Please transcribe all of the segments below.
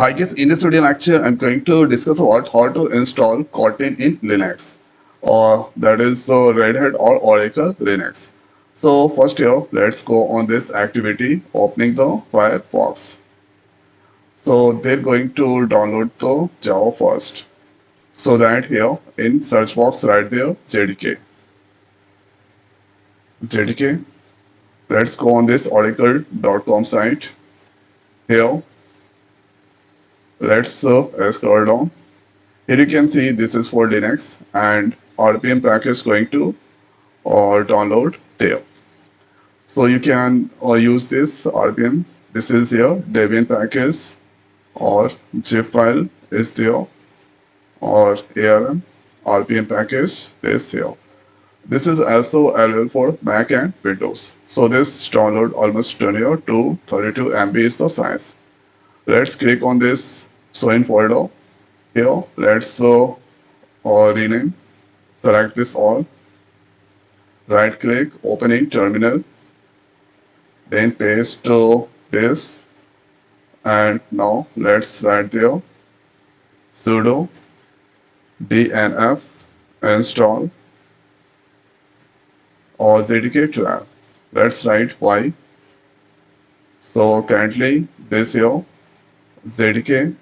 I guess in this video lecture, I'm going to discuss about how to install Kotlin in Linux, or that is Red Hat or Oracle Linux. So first here, let's go on this activity, opening the Firefox. So they're going to download the Java first. So that here in search box right there, JDK. JDK. Let's go on this oracle.com site. Here, let's scroll down. Here you can see this is for Linux and RPM package is going to download there. So you can use this RPM. This is here Debian package or zip file is there or ARM RPM package this here. This is also available for Mac and Windows. So this download almost 20 or to 32 MB is the size. Let's click on this show in folder. Here let's rename. Select this all. Right click, opening terminal. Then paste this. And now let's write there sudo dnf install or jdk12. Let's write y. So currently this here jdk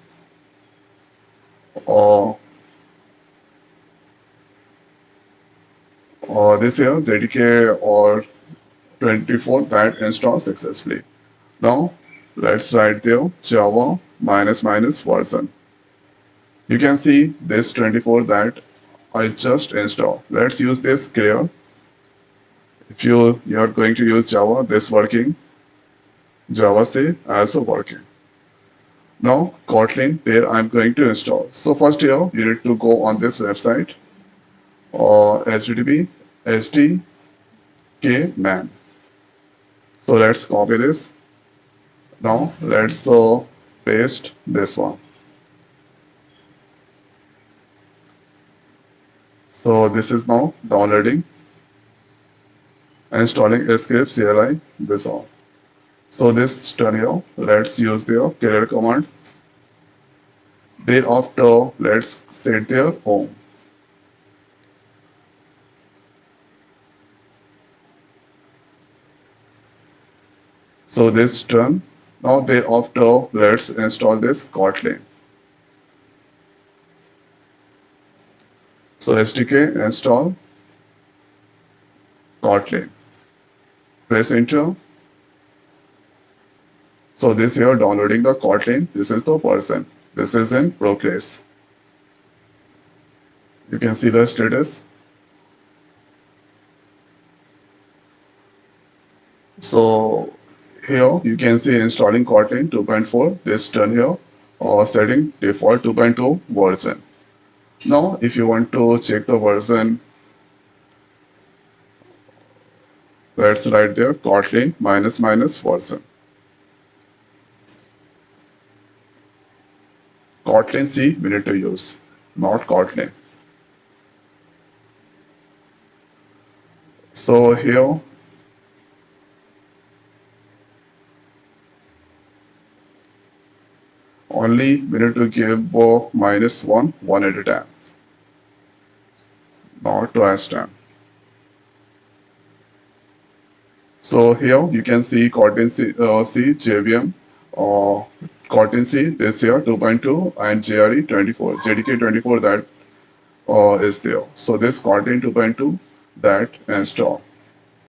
or this here jdk or 24 that installed successfully. Now let's write there java minus minus version. You can see this 24 that I just installed. Let's use this clear. If you are going to use Java, this working. Java C also working. Now Kotlin there I'm going to install. So first here you need to go on this website or http hdkman. So let's copy this. Now let's paste this one. So this is now downloading, installing a script CLI this all. So this turn here, let's use the clear command. Thereafter, let's set their home. So this turn. Now thereafter, let's install this Kotlin. So SDK install Kotlin. Press enter. So this here downloading the Kotlin. This is the person. This is in progress. You can see the status. So here you can see installing Kotlin 2.4. This turn here or setting default 2.2 version. Now if you want to check the version, let's write there Kotlin minus minus version. Kotlin C we need to use, not Kotlin. So here only we need to give -1 one at a time, not twice time. So here you can see Kotlin C JVM or Kotlin C this here 2.2 and JRE 24, JDK 24 that is there. So this Kotlin 2.2 that install.